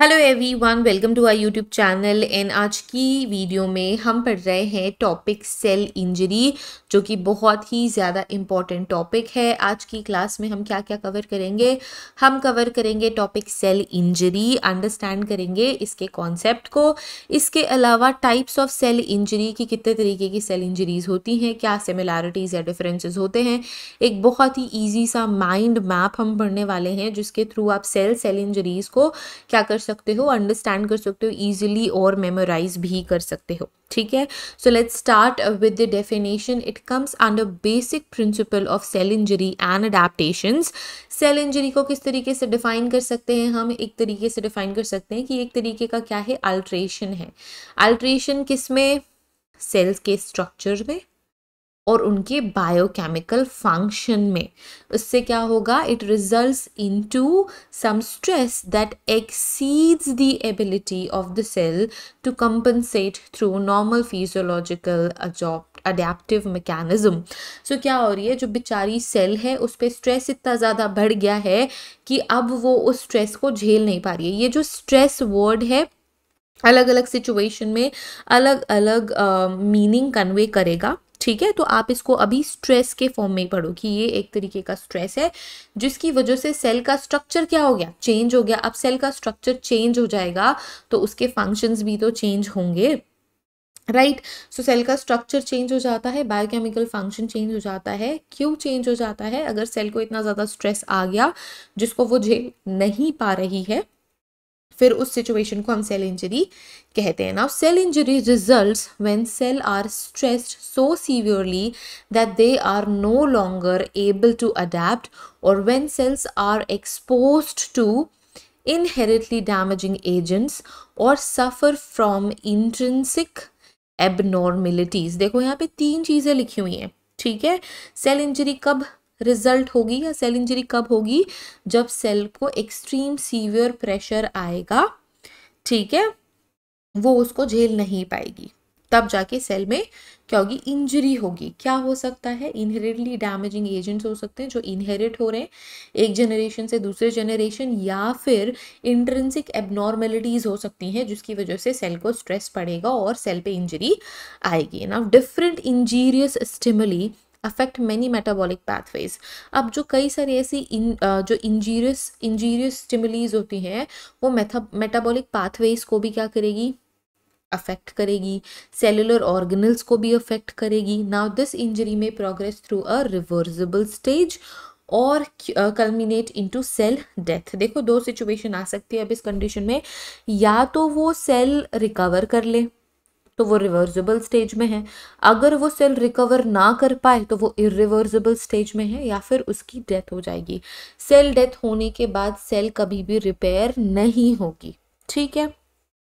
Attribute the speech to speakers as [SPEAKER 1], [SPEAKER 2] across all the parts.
[SPEAKER 1] Hello everyone, welcome to our YouTube channel. And आज की video में हम पढ़ रहे हैं टॉपिक सेल इंजरी, जो कि बहुत ही ज़्यादा इम्पॉर्टेंट टॉपिक है। आज की क्लास में हम क्या क्या कवर करेंगे? हम कवर करेंगे टॉपिक सेल इंजरी, अंडरस्टैंड करेंगे इसके कॉन्सेप्ट को। इसके अलावा टाइप्स ऑफ सेल इंजरी की कितने तरीके की सेल इंजरीज होती हैं, क्या सिमिलैरिटीज़ या डिफरेंसेस होते हैं। एक बहुत ही ईजी सा माइंड मैप हम पढ़ने वाले हैं, जिसके थ्रू आप सेल इंजरीज को क्या कर सकते हो, अंडरस्टैंड कर सकते हो इजीली और मेमोराइज भी कर सकते हो। ठीक है, so let's start with the definition. It comes under basic principle of cell injury and adaptations. Cell injury को किस तरीके से डिफाइन कर सकते हैं? हम एक तरीके से डिफाइन कर सकते हैं कि एक तरीके का क्या है, अल्ट्रेशन है। अल्ट्रेशन किस में? सेल्स के स्ट्रक्चर में और उनके बायोकेमिकल फंक्शन में। उससे क्या होगा? It results into some stress that exceeds the ability of the cell to compensate through normal physiological adaptive mechanism. So क्या हो रही है, जो बेचारी सेल है उस पर स्ट्रेस इतना ज़्यादा बढ़ गया है कि अब वो उस स्ट्रेस को झेल नहीं पा रही है। ये जो स्ट्रेस वर्ड है अलग अलग सिचुएशन में अलग अलग मीनिंग कन्वे करेगा। ठीक है, तो आप इसको अभी स्ट्रेस के फॉर्म में ही पढ़ो कि ये एक तरीके का स्ट्रेस है जिसकी वजह से सेल का स्ट्रक्चर क्या हो गया, चेंज हो गया। अब सेल का स्ट्रक्चर चेंज हो जाएगा तो उसके फंक्शंस भी तो चेंज होंगे, राइट। सो सेल का स्ट्रक्चर चेंज हो जाता है, बायोकेमिकल फंक्शन चेंज हो जाता है। क्यों चेंज हो जाता है? अगर सेल को इतना ज़्यादा स्ट्रेस आ गया जिसको वो झेल नहीं पा रही है, फिर उस सिचुएशन को हम सेल इंजरी कहते हैं। Now cell injury results when cell are stressed so severely that they are no longer able to adapt, और when cells are exposed to inherently damaging agents or suffer from intrinsic abnormalities। देखो यहाँ पे तीन चीजें लिखी हुई हैं। ठीक है, सेल इंजरी कब रिजल्ट होगी या सेल इंजरी कब होगी? जब सेल को एक्सट्रीम सीवियर प्रेशर आएगा, ठीक है, वो उसको झेल नहीं पाएगी, तब जाके सेल में क्या होगी, इंजरी होगी। क्या हो सकता है? इनहेरेंटली डैमेजिंग एजेंट्स हो सकते हैं जो इनहेरिट हो रहे हैं एक जनरेशन से दूसरे जनरेशन, या फिर इंट्रिंसिक एबनॉर्मेलिटीज हो सकती हैं जिसकी वजह से सेल को स्ट्रेस पड़ेगा और सेल पे इंजरी आएगी। Now different injurious stimuli affect many metabolic pathways. अब जो कई सारी ऐसी जो इंजीरियस स्टिमुलीज होती हैं वो मेटाबॉलिक पाथवेज को भी क्या करेगी, अफेक्ट करेगी, सेलुलर ऑर्गेनल्स को भी अफेक्ट करेगी। नाउ दिस इंजरी में progress through a reversible stage और कल्मिनेट इनटू सेल डेथ। देखो दो सिचुएशन आ सकती है अब इस कंडीशन में, या तो वो सेल रिकवर कर ले तो वो रिवर्सिबल स्टेज में है, अगर वो सेल रिकवर ना कर पाए तो वो इरिवर्सिबल स्टेज में है, या फिर उसकी डेथ हो जाएगी। सेल डेथ होने के बाद सेल कभी भी रिपेयर नहीं होगी। ठीक है,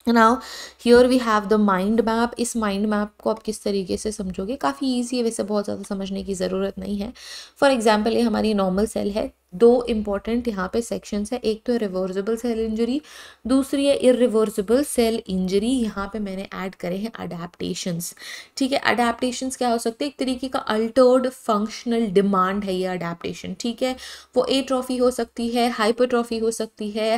[SPEAKER 1] now here we have the mind map. इस माइंड मैप को आप किस तरीके से समझोगे? काफ़ी ईजी है, वैसे बहुत ज़्यादा समझने की ज़रूरत नहीं है। फॉर एग्जाम्पल ये हमारी नॉर्मल सेल है। दो इंपॉर्टेंट यहाँ पे सेक्शंस है, एक तो है रिवर्सिबल सेल इंजरी, दूसरी है इरिवर्सिबल सेल इंजरी। यहाँ पे मैंने ऐड करे हैं अडेप्टेशंस। ठीक है, अडेप्टेशंस क्या हो सकते हैं? एक तरीके का अल्टर्ड फंक्शनल डिमांड है ये अडेप्टेशन। ठीक है, वो एट्रोफी हो सकती है, हाइपरट्रॉफी हो सकती है,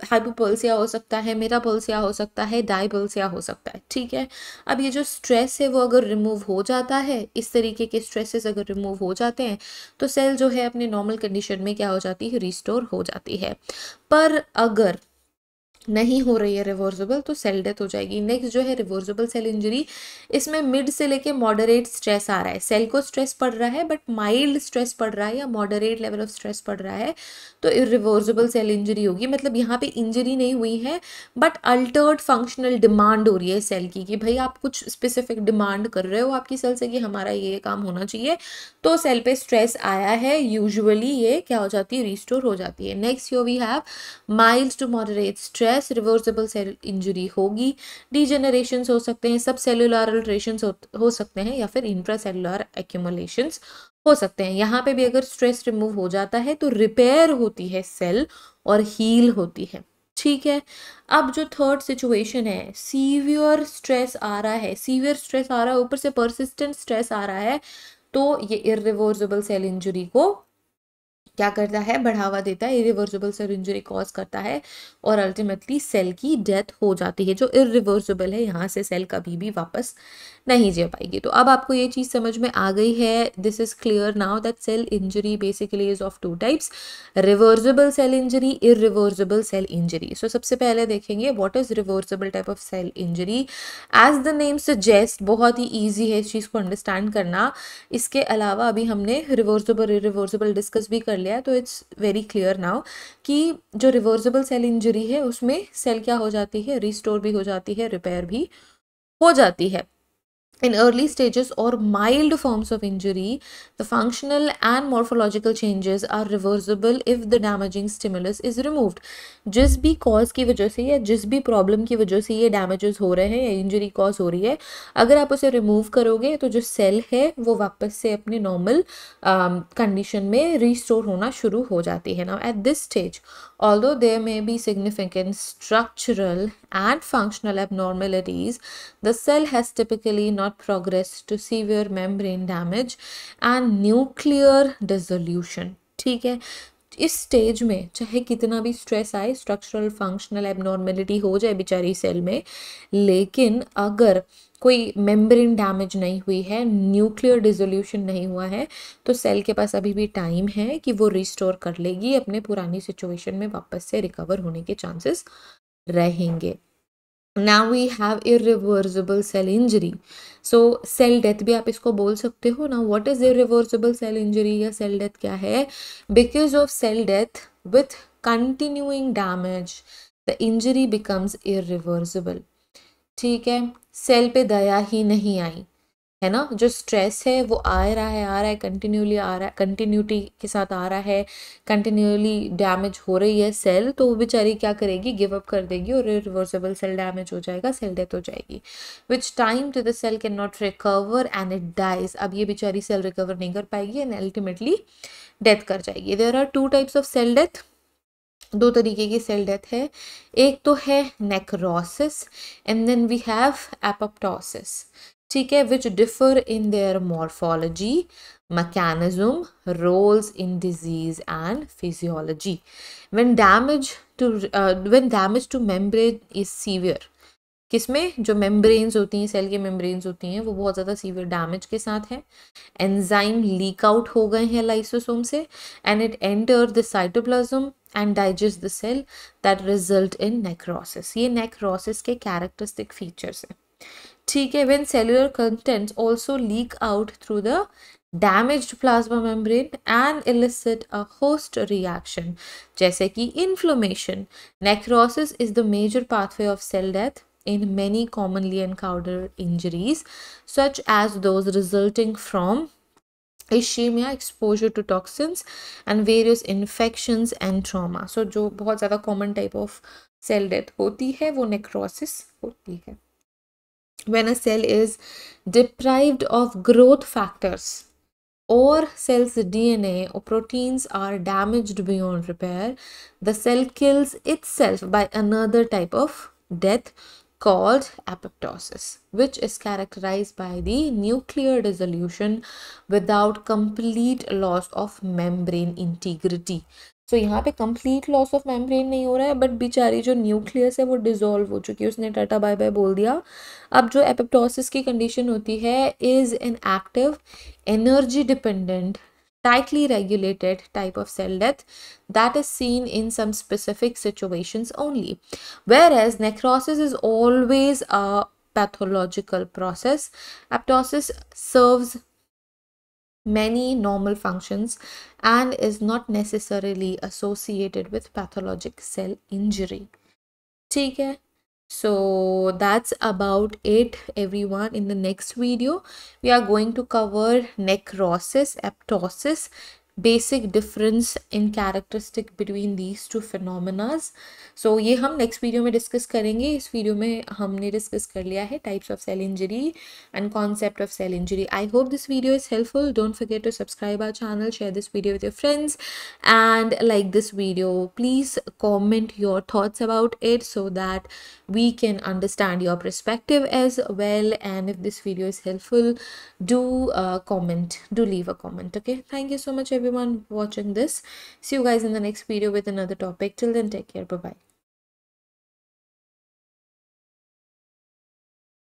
[SPEAKER 1] हाइपोपल्सिया हो सकता है, मेटापल्सिया हो सकता है, डायपल्सिया हो सकता है। ठीक है, अब ये जो स्ट्रेस है वो अगर रिमूव हो जाता है, इस तरीके के स्ट्रेसेस अगर रिमूव हो जाते हैं तो सेल जो है अपने नॉर्मल कंडीशन में क्या हो जाती है, रिस्टोर हो जाती है। पर अगर नहीं हो रही है रिवर्सिबल तो सेल डेथ हो जाएगी। नेक्स्ट जो है रिवर्सिबल सेल इंजरी, इसमें मिड से लेके मॉडरेट स्ट्रेस आ रहा है, सेल को स्ट्रेस पड़ रहा है बट माइल्ड स्ट्रेस पड़ रहा है या मॉडरेट लेवल ऑफ स्ट्रेस पड़ रहा है, तो इरिवर्सिबल सेल इंजरी होगी। मतलब यहाँ पे इंजरी नहीं हुई है बट अल्टर्ड फंक्शनल डिमांड हो रही है सेल की, कि भाई आप कुछ स्पेसिफिक डिमांड कर रहे हो आपकी सेल से कि हमारा ये काम होना चाहिए, तो सेल पे स्ट्रेस आया है, यूजुअली ये क्या हो जाती है, रिस्टोर हो जाती है। Next yo we have mild to moderate stress, reversible cell injury होगी। डीजेनरेशंस हो सकते हैं, सब सेलुलर अल्ट्रेशंस हो सकते हैं, या फिर इंट्रासेलुलर एक्यूमुलेशंस हो सकते हैं। यहाँ पे भी अगर स्ट्रेस रिमूव हो जाता है तो रिपेयर होती है सेल और हील होती है। ठीक है, अब जो थर्ड सिचुएशन है, सीवियर स्ट्रेस आ रहा है, सीवियर स्ट्रेस आ रहा है, ऊपर से परसिस्टेंट स्ट्रेस आ रहा है, तो ये इरिवर्सिबल सेल इंजरी को क्या करता है, बढ़ावा देता है, इरिवर्सिबल सेल इंजरी कॉज करता है और अल्टीमेटली सेल की डेथ हो जाती है जो इरिवर्सिबल है। यहाँ से सेल कभी भी वापस नहीं जी पाएगी। तो अब आपको ये चीज़ समझ में आ गई है, this is clear now that cell injury basically is of two types, reversible cell injury, irreversible cell injury. So सबसे पहले देखेंगे what is reversible type of cell injury. As the name suggest, बहुत ही ईजी है इस चीज़ को understand करना। इसके अलावा अभी हमने रिवर्सिबल इरिवर्सिबल डिस्कस भी कर लिया, तो इट्स वेरी क्लियर नाउ कि जो रिवर्सिबल सेल इंजरी है उसमें सेल क्या हो जाती है, रिस्टोर भी हो जाती है, रिपेयर भी हो जाती है। In early stages or mild forms of injury, the functional and morphological changes are reversible if the damaging stimulus is removed. जिस भी कॉज की वजह से या जिस भी प्रॉब्लम की वजह से ये डैमेजेस हो रहे हैं या इंजरी कॉज हो रही है, अगर आप उसे रिमूव करोगे तो जो सेल है वो वापस से अपने नॉर्मल कंडीशन में रिस्टोर होना शुरू हो जाती है। Now at this stage, although there may be significant structural and functional abnormalities, the cell has typically not progressed to severe membrane damage and nuclear dissolution. ठीक है, इस स्टेज में चाहे कितना भी स्ट्रेस आए, स्ट्रक्चरल फंक्शनल एबनॉर्मेलिटी हो जाए बेचारी सेल में, लेकिन अगर कोई मेम्ब्रेन डैमेज नहीं हुई है, न्यूक्लियर डिसोल्यूशन नहीं हुआ है, तो सेल के पास अभी भी टाइम है कि वो रिस्टोर कर लेगी, अपने पुरानी सिचुएशन में वापस से रिकवर होने के चांसेस रहेंगे। Now we have irreversible cell injury. So cell death भी आप इसको बोल सकते हो ना। What is irreversible cell injury या सेल डेथ क्या है? Because of cell death with continuing damage the injury becomes irreversible. ठीक है, सेल पे दया ही नहीं आई है ना, जो स्ट्रेस है वो आ रहा है कंटिन्यूली आ रहा है, कंटिन्यूटी के साथ आ रहा है, कंटिन्यूली डैमेज हो रही है सेल, तो वो बेचारी क्या करेगी, गिव अप कर देगी और रिवर्सिबल सेल डैमेज हो जाएगा, सेल डेथ हो जाएगी, which time to the cell can not recover and it dies. अब ये बेचारी सेल रिकवर नहीं कर पाएगी एंड अल्टीमेटली डेथ कर जाएगी। There are two types of cell death, दो तरीके की सेल डेथ है। एक तो है necrosis and then we have apoptosis. ठीक है, which differ in their morphology, mechanism, roles in disease and physiology. When damage to membrane is severe, किसमें, जो मेम्ब्रेन्स होती हैं, सेल की मेम्ब्रेन्स होती हैं, वो बहुत ज़्यादा सीवियर डैमेज के साथ है, एंजाइम लीक आउट हो गए हैं लाइसोसोम से and it enter the cytoplasm and digest the cell, that result in necrosis. ये नेक्रोसिस के कैरेक्टरिस्टिक फीचर्स हैं। ठीक है, when cellular contents also leak out through the damaged plasma membrane and elicit a host reaction जैसे कि inflammation. Necrosis is the major pathway of cell death in many commonly encountered injuries such as those resulting from ischemia, exposure to toxins and various infections and trauma. So जो बहुत ज़्यादा common type of cell death होती है वो necrosis होती है। When a cell is deprived of growth factors or cell's DNA or proteins are damaged beyond repair, the cell kills itself by another type of death called apoptosis, which is characterized by the nuclear dissolution without complete loss of membrane integrity. So यहाँ पे complete loss of membrane नहीं हो रहा है, but बेचारी जो nucleus है वो डिजोल्व हो चुकी है, उसने टाटा बाय बाय बोल दिया। अब जो एपोप्टोसिस की कंडीशन होती है is an active energy dependent tightly regulated type of cell death that is seen in some specific situations only, whereas necrosis is always a pathological process. Apoptosis serves many normal functions and is not necessarily associated with pathologic cell injury. ठीक है, so that's about it everyone. In the next video we are going to cover necrosis, apoptosis, basic difference in characteristic between these two phenomena. So ये हम next video में discuss करेंगे। इस video में हमने discuss कर लिया है types of cell injury and concept of cell injury. I hope this video is helpful. Don't forget to subscribe our channel, share this video with your friends and like this video. Please comment your thoughts about it so that we can understand your perspective as well. And if this video is helpful, do comment, do leave a comment. Okay, thank you so much everyone. everyone watching this. See you guys in the next video with another topic. Till then, take care. Bye bye.